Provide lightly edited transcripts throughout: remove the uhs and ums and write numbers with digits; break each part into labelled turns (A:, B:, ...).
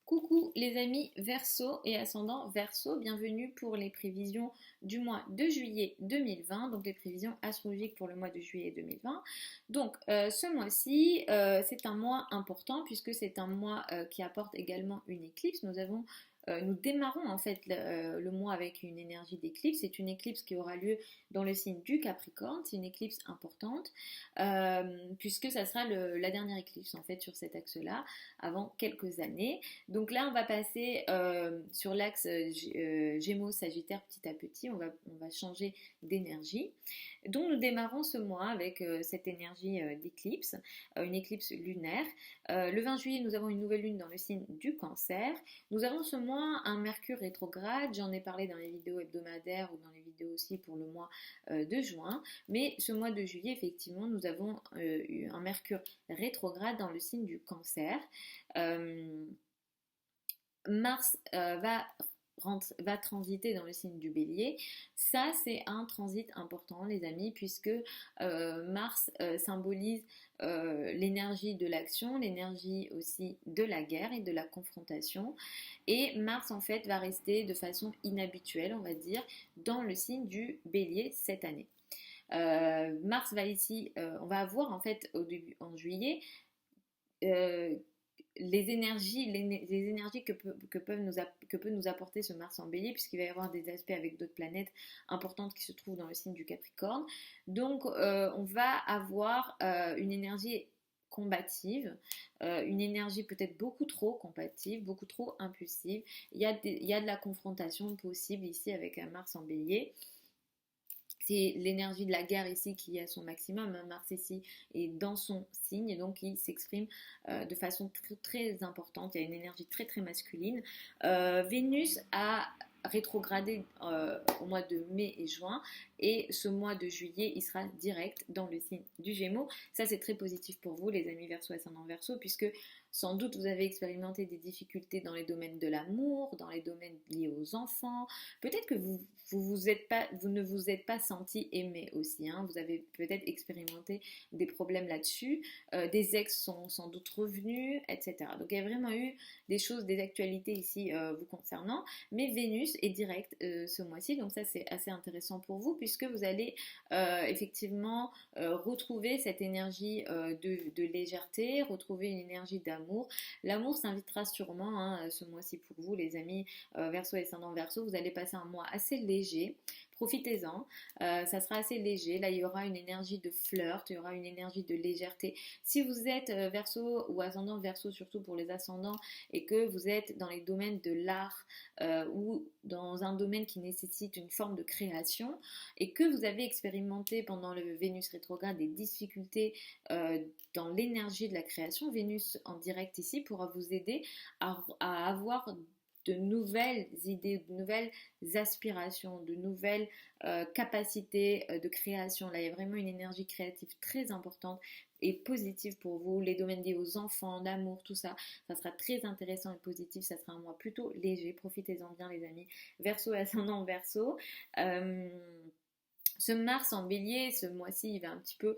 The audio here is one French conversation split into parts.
A: Coucou les amis Verseau et ascendant Verseau, bienvenue pour les prévisions du mois de juillet 2020, donc les prévisions astrologiques pour le mois de juillet 2020. Donc ce mois-ci, c'est un mois important puisque c'est un mois qui apporte également une éclipse. Nous démarrons en fait le mois avec une énergie d'éclipse. C'est une éclipse qui aura lieu dans le signe du Capricorne. C'est une éclipse importante puisque ça sera la dernière éclipse en fait sur cet axe-là avant quelques années. Donc là, on va passer sur l'axe Gémeaux-Sagittaire petit à petit. On va changer d'énergie. Donc nous démarrons ce mois avec cette énergie d'éclipse, une éclipse lunaire. Le 20 juillet, nous avons une nouvelle lune dans le signe du Cancer. Nous avons ce mois un Mercure rétrograde. J'en ai parlé dans les vidéos hebdomadaires ou dans les vidéos aussi pour le mois de juin. Mais ce mois de juillet, effectivement, nous avons eu un Mercure rétrograde dans le signe du Cancer. Euh, Mars va transiter dans le signe du Bélier. Ça, c'est un transit important, les amis, puisque Mars symbolise l'énergie de l'action, l'énergie aussi de la guerre et de la confrontation. Et Mars, en fait, va rester de façon inhabituelle, on va dire, dans le signe du Bélier cette année. Mars va ici, on va avoir en fait au début en juillet euh, les énergies que peut nous apporter ce Mars en bélier, puisqu'il va y avoir des aspects avec d'autres planètes importantes qui se trouvent dans le signe du Capricorne. Donc, on va avoir une énergie combative, une énergie peut-être beaucoup trop combative, beaucoup trop impulsive. Il y a de la confrontation possible ici avec un Mars en bélier. C'est l'énergie de la guerre ici qui est à son maximum. Mars ici est dans son signe et donc il s'exprime de façon très, très importante. Il y a une énergie très très masculine. Vénus a rétrogradé au mois de mai et juin et ce mois de juillet il sera direct dans le signe du Gémeaux. Ça c'est très positif pour vous les amis Verseau ascendant Verseau puisque sans doute vous avez expérimenté des difficultés dans les domaines de l'amour, dans les domaines liés aux enfants. Peut-être que vous ne vous êtes pas senti aimé aussi. Hein. Vous avez peut-être expérimenté des problèmes là-dessus. Des ex sont sans doute revenus, etc. Donc il y a vraiment eu des choses, des actualités ici vous concernant. Mais Vénus est direct ce mois-ci. Donc ça c'est assez intéressant pour vous puisque vous allez effectivement retrouver cette énergie de légèreté, retrouver une énergie d'amour. L'amour s'invitera sûrement hein, ce mois-ci pour vous les amis Verseau et ascendant Verseau. Vous allez passer un mois assez léger. Profitez-en, ça sera assez léger. Là, il y aura une énergie de flirt, il y aura une énergie de légèreté. Si vous êtes Verseau ou ascendant Verseau, surtout pour les ascendants, et que vous êtes dans les domaines de l'art ou dans un domaine qui nécessite une forme de création, et que vous avez expérimenté pendant le Vénus rétrograde des difficultés dans l'énergie de la création, Vénus en direct ici pourra vous aider à avoir de nouvelles idées, de nouvelles aspirations, de nouvelles capacités de création. Là, il y a vraiment une énergie créative très importante et positive pour vous. Les domaines liés aux enfants, l'amour, tout ça, ça sera très intéressant et positif. Ça sera un mois plutôt léger. Profitez-en bien, les amis. Verseau, ascendant Verseau. Euh, Ce Mars en bélier, ce mois-ci, il va un petit peu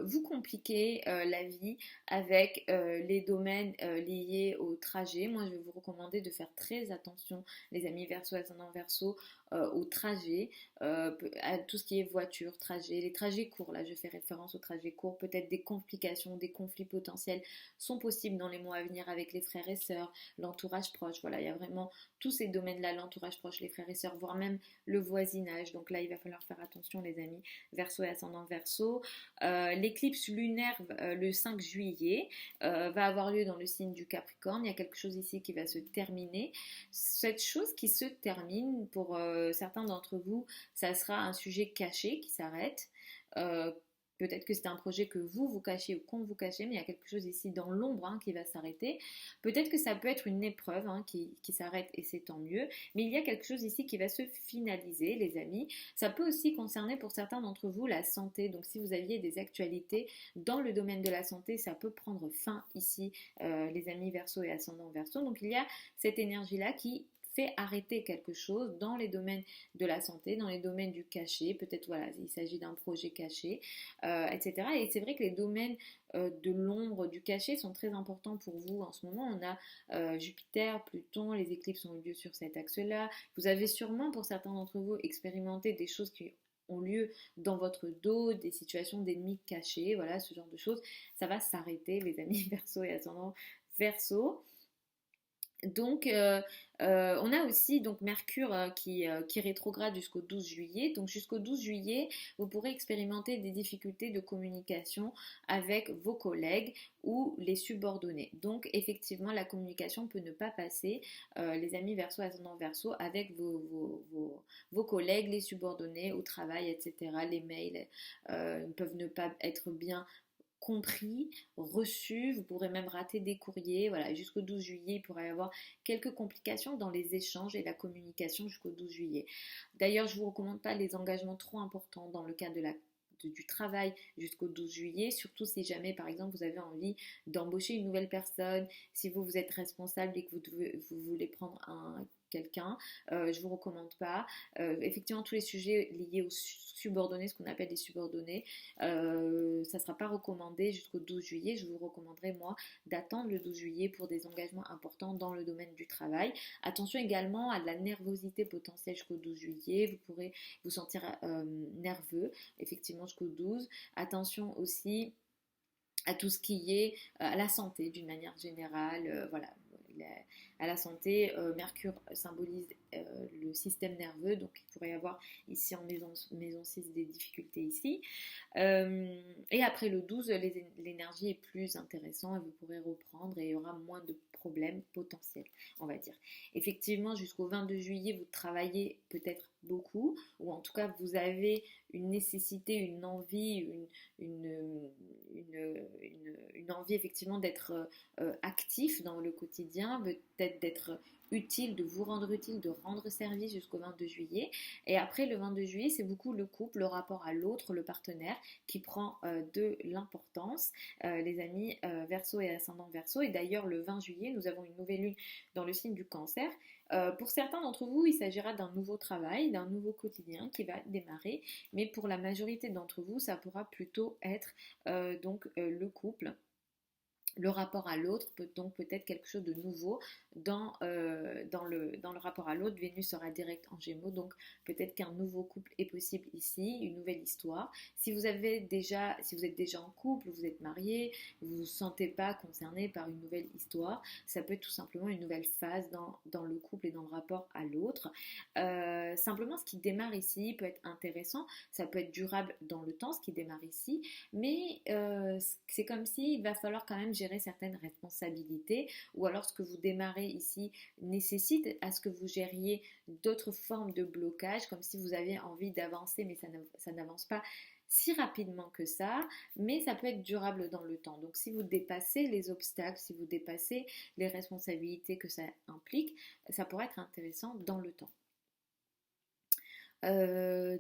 A: vous compliquer la vie avec les domaines liés au trajet. Moi, je vais vous recommander de faire très attention, les amis Verseau, ascendant Verseau, au trajet, à tout ce qui est voiture, trajet, les trajets courts. Là, je fais référence aux trajets courts. Peut-être des complications, des conflits potentiels sont possibles dans les mois à venir avec les frères et sœurs, l'entourage proche. Voilà, il y a vraiment tous ces domaines-là, l'entourage proche, les frères et sœurs, voire même le voisinage. Donc là, il va falloir faire attention, les amis Verseau et ascendant Verseau. L'éclipse lunaire le 5 juillet va avoir lieu dans le signe du Capricorne. Il y a quelque chose ici qui va se terminer. Cette chose qui se termine, pour certains d'entre vous, ça sera un sujet caché qui s'arrête. Euh, Peut-être que c'est un projet que vous cachez ou qu'on vous cachez, mais il y a quelque chose ici dans l'ombre hein, qui va s'arrêter. Peut-être que ça peut être une épreuve hein, qui s'arrête et c'est tant mieux, mais il y a quelque chose ici qui va se finaliser, les amis. Ça peut aussi concerner pour certains d'entre vous la santé. Donc si vous aviez des actualités dans le domaine de la santé, ça peut prendre fin ici, les amis Verseau et ascendant Verseau. Donc il y a cette énergie-là qui fait arrêter quelque chose dans les domaines de la santé, dans les domaines du caché, peut-être voilà, il s'agit d'un projet caché, etc. Et c'est vrai que les domaines de l'ombre, du caché sont très importants pour vous en ce moment. On a Jupiter, Pluton, les éclipses ont eu lieu sur cet axe-là. Vous avez sûrement pour certains d'entre vous expérimenté des choses qui ont lieu dans votre dos, des situations d'ennemis cachés, voilà, ce genre de choses. Ça va s'arrêter, les amis Verseau et ascendant Verseau. Donc, on a aussi donc Mercure qui rétrograde jusqu'au 12 juillet. Donc, jusqu'au 12 juillet, vous pourrez expérimenter des difficultés de communication avec vos collègues ou les subordonnés. Donc, effectivement, la communication peut ne pas passer, les amis Verseau, ascendant Verseau, avec vos collègues, les subordonnés au travail, etc. Les mails peuvent ne pas être bien compris, reçu, vous pourrez même rater des courriers, voilà, jusqu'au 12 juillet, il pourrait y avoir quelques complications dans les échanges et la communication jusqu'au 12 juillet. D'ailleurs, je ne vous recommande pas les engagements trop importants dans le cadre du travail jusqu'au 12 juillet, surtout si jamais par exemple vous avez envie d'embaucher une nouvelle personne, si vous êtes responsable et que vous voulez prendre quelqu'un, je vous recommande pas. Effectivement, tous les sujets liés aux subordonnés, ce qu'on appelle des subordonnés, ça sera pas recommandé jusqu'au 12 juillet. Je vous recommanderais moi d'attendre le 12 juillet pour des engagements importants dans le domaine du travail. Attention également à de la nervosité potentielle jusqu'au 12 juillet. Vous pourrez vous sentir nerveux, effectivement jusqu'au 12. Attention aussi à tout ce qui est à la santé d'une manière générale, voilà. À la santé, Mercure symbolise le système nerveux, donc il pourrait y avoir ici en maison 6 des difficultés ici. Et après le 12, l'énergie est plus intéressante et vous pourrez reprendre et il y aura moins de problèmes potentiels, on va dire. Effectivement, jusqu'au 22 juillet, vous travaillez peut-être beaucoup, ou en tout cas vous avez une nécessité, une envie, une envie effectivement d'être actif dans le quotidien, peut-être d'être utile, de vous rendre utile, de rendre service jusqu'au 22 juillet. Et après le 22 juillet, c'est beaucoup le couple, le rapport à l'autre, le partenaire qui prend de l'importance, les amis Verseau et ascendant Verseau. Et d'ailleurs, le 20 juillet, nous avons une nouvelle lune dans le signe du Cancer. Pour certains d'entre vous, il s'agira d'un nouveau travail, d'un nouveau quotidien qui va démarrer, mais pour la majorité d'entre vous, ça pourra plutôt être le couple. Le rapport à l'autre peut donc peut-être quelque chose de nouveau dans le rapport à l'autre. Vénus sera direct en Gémeaux, donc peut-être qu'un nouveau couple est possible ici, une nouvelle histoire. Si vous êtes déjà en couple, vous êtes marié, vous ne vous sentez pas concerné par une nouvelle histoire, ça peut être tout simplement une nouvelle phase dans le couple et dans le rapport à l'autre. Simplement, ce qui démarre ici peut être intéressant, ça peut être durable dans le temps, ce qui démarre ici, mais c'est comme s'il va falloir quand même gérer certaines responsabilités, ou alors ce que vous démarrez ici nécessite à ce que vous gériez d'autres formes de blocage, comme si vous aviez envie d'avancer mais ça n'avance pas si rapidement que ça, mais ça peut être durable dans le temps. Donc si vous dépassez les obstacles, si vous dépassez les responsabilités que ça implique, ça pourrait être intéressant dans le temps.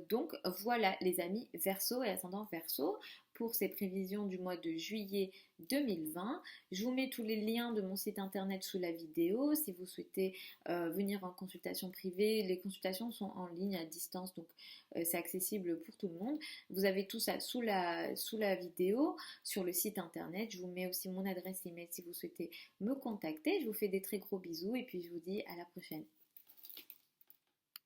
A: Donc voilà les amis Verseau et ascendant Verseau pour ces prévisions du mois de juillet 2020. Je vous mets tous les liens de mon site internet sous la vidéo si vous souhaitez venir en consultation privée. Les consultations sont en ligne à distance, donc c'est accessible pour tout le monde. Vous avez tout ça sous la vidéo sur le site internet. Je vous mets aussi mon adresse email si vous souhaitez me contacter. Je vous fais des très gros bisous et puis je vous dis à la prochaine.